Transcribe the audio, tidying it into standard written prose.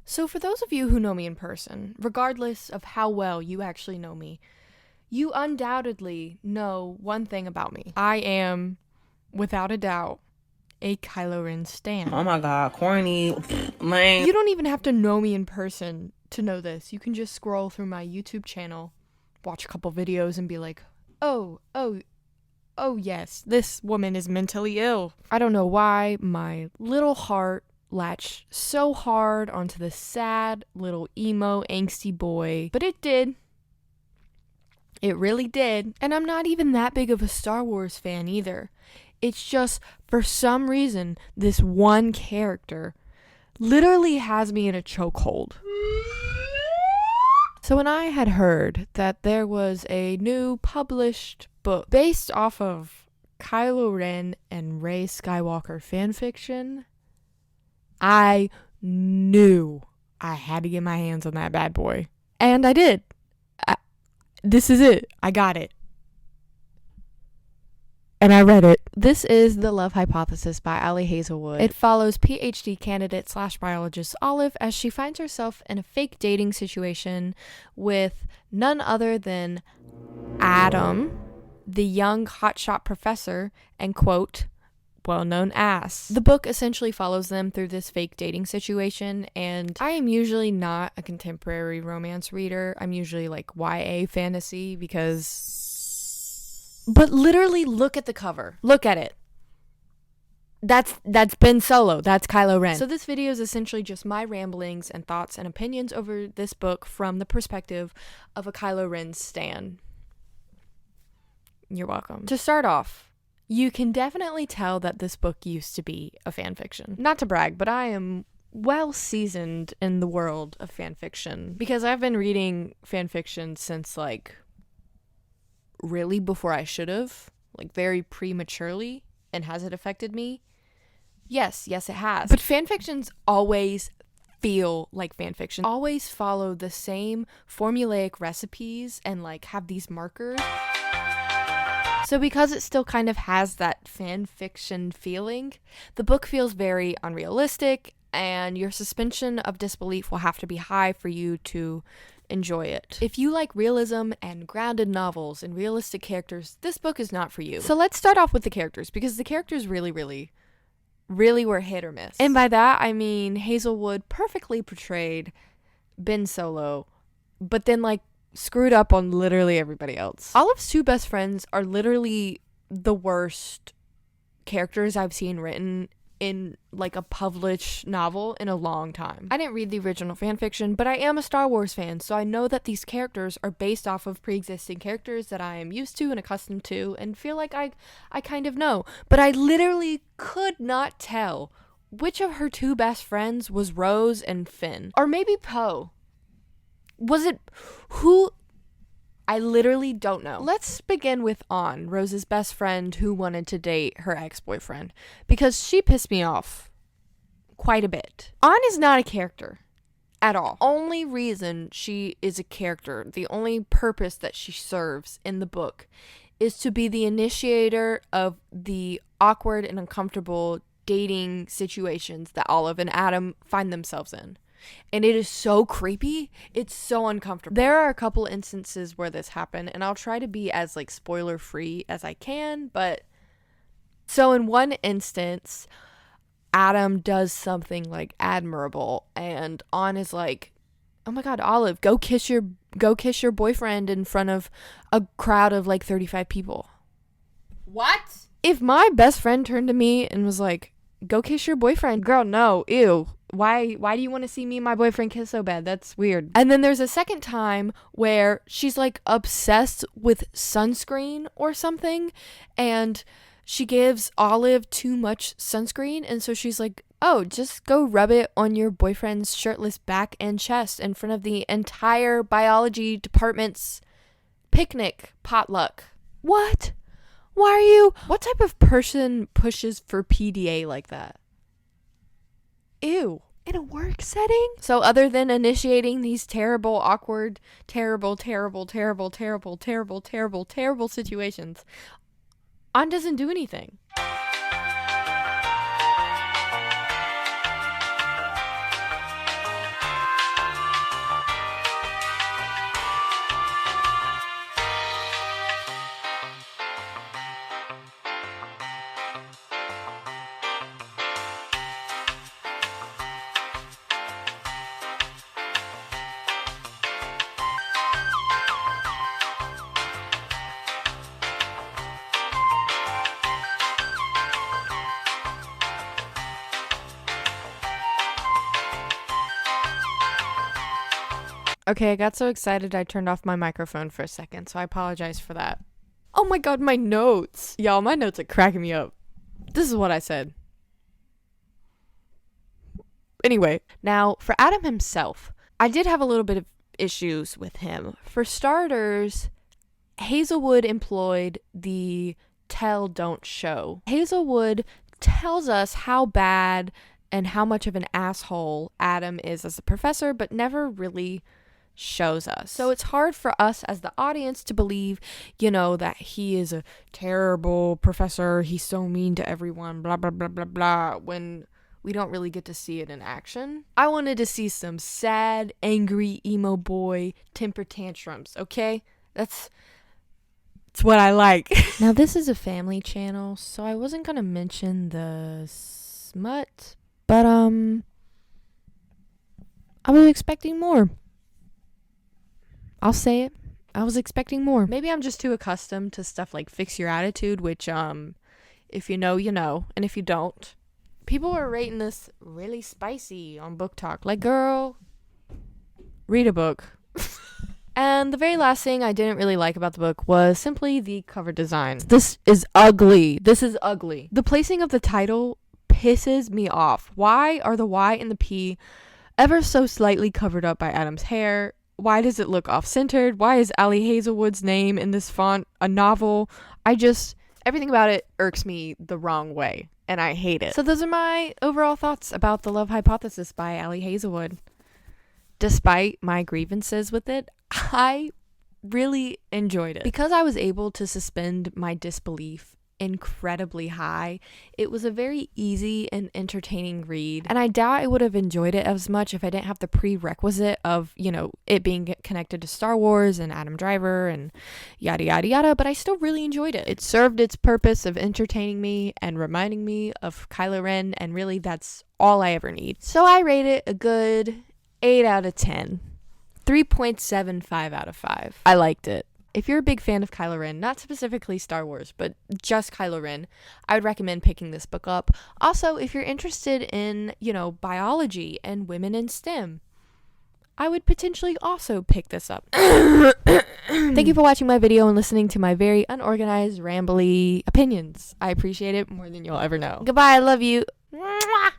So for those of you who know me in person, regardless of how well you actually know me, you undoubtedly know one thing about me. I am, without a doubt, a Kylo Ren stan. Oh my god, corny, lame. You don't even have to know me in person to know this. You can just scroll through my YouTube channel, watch a couple videos, and be like, oh yes, this woman is mentally ill. I don't know why my little heart latched so hard onto this sad little emo angsty boy, but it did. It really did. And I'm not even that big of a Star Wars fan either. It's just, for some reason, this one character literally has me in a chokehold. So when I had heard that there was a new published book based off of Kylo Ren and Rey Skywalker fanfiction, I knew I had to get my hands on that bad boy. And I did. This is it. I got it. And I read it. This is The Love Hypothesis by Ali Hazelwood. It follows PhD candidate / biologist Olive as she finds herself in a fake dating situation with none other than Adam, the young hotshot professor, and quote, well-known ass. The book essentially follows them through this fake dating situation, and I am usually not a contemporary romance reader. I'm usually like YA fantasy but literally look at the cover. Look at it. That's Ben Solo. That's Kylo Ren. So this video is essentially just my ramblings and thoughts and opinions over this book from the perspective of a Kylo Ren stan. You're welcome. To start off, you can definitely tell that this book used to be a fanfiction. Not to brag, but I am well seasoned in the world of fanfiction because I've been reading fanfiction since really before I should have, very prematurely. And has it affected me? Yes, it has. But fanfictions always feel like fanfiction. Always follow the same formulaic recipes and have these markers. So because it still kind of has that fanfiction feeling, the book feels very unrealistic, and your suspension of disbelief will have to be high for you to enjoy it. If you like realism and grounded novels and realistic characters, this book is not for you. So let's start off with the characters, because the characters really were hit or miss. And by that, I mean Hazelwood perfectly portrayed Ben Solo, but then screwed up on literally everybody else. Olive's two best friends are literally the worst characters I've seen written in a published novel in a long time. I didn't read the original fanfiction, but I am a Star Wars fan, so I know that these characters are based off of pre-existing characters that I am used to and accustomed to and feel like I kind of know. But I literally could not tell which of her two best friends was Rose and Finn. Or maybe Poe. Was it who? I literally don't know. Let's begin with An, Rose's best friend who wanted to date her ex-boyfriend, because she pissed me off quite a bit. An is not a character at all. Only reason she is a character, the only purpose that she serves in the book, is to be the initiator of the awkward and uncomfortable dating situations that Olive and Adam find themselves in. And it is so creepy. It's so uncomfortable. There are a couple instances where this happened, and I'll try to be as spoiler free as I can, but so in one instance, Adam does something admirable, and An is like, oh my god, Olive, go kiss your boyfriend in front of a crowd of 35 people. What? If my best friend turned to me and was like, go kiss your boyfriend, girl, no, ew. Why do you want to see me and my boyfriend kiss so bad? That's weird. And then there's a second time where she's obsessed with sunscreen or something, and she gives Olive too much sunscreen, and so she's like, oh, just go rub it on your boyfriend's shirtless back and chest in front of the entire biology department's picnic potluck. What? What type of person pushes for PDA like that? Ew. In a work setting? So other than initiating these terrible, awkward, terrible situations, An doesn't do anything. Okay, I got so excited I turned off my microphone for a second, so I apologize for that. Oh my god, my notes. Y'all, my notes are cracking me up. This is what I said. Anyway, now for Adam himself, I did have a little bit of issues with him. For starters, Hazelwood employed the tell, don't show. Hazelwood tells us how bad and how much of an asshole Adam is as a professor, but never really shows us. So it's hard for us as the audience to believe, that he is a terrible professor, he's so mean to everyone, blah, blah, blah, blah, blah, when we don't really get to see it in action. I wanted to see some sad, angry, emo boy temper tantrums, okay? That's what I like. Now, this is a family channel, so I wasn't gonna mention the smut, but, I was expecting more. I'll say it. I was expecting more. Maybe I'm just too accustomed to stuff like Fix Your Attitude, which, if you know, you know. And if you don't, people are rating this really spicy on Book Talk. Like, girl, read a book. And the very last thing I didn't really like about the book was simply the cover design. This is ugly. The placing of the title pisses me off. Why are the Y and the P ever so slightly covered up by Adam's hair? Why does it look off-centered? Why is Ali Hazelwood's name in this font a novel? Everything about it irks me the wrong way, and I hate it. So those are my overall thoughts about The Love Hypothesis by Ali Hazelwood. Despite my grievances with it, I really enjoyed it. Because I was able to suspend my disbelief incredibly high, it was a very easy and entertaining read, and I doubt I would have enjoyed it as much if I didn't have the prerequisite of it being connected to Star Wars and Adam Driver and yada yada yada, but I still really enjoyed it. It served its purpose of entertaining me and reminding me of Kylo Ren, and really that's all I ever need. So I rate it a good 8 out of 10, 3.75 out of 5. I liked it. If you're a big fan of Kylo Ren, not specifically Star Wars, but just Kylo Ren, I would recommend picking this book up. Also, if you're interested in, biology and women in STEM, I would potentially also pick this up. Thank you for watching my video and listening to my very unorganized, rambly opinions. I appreciate it more than you'll ever know. Goodbye, I love you. Mwah!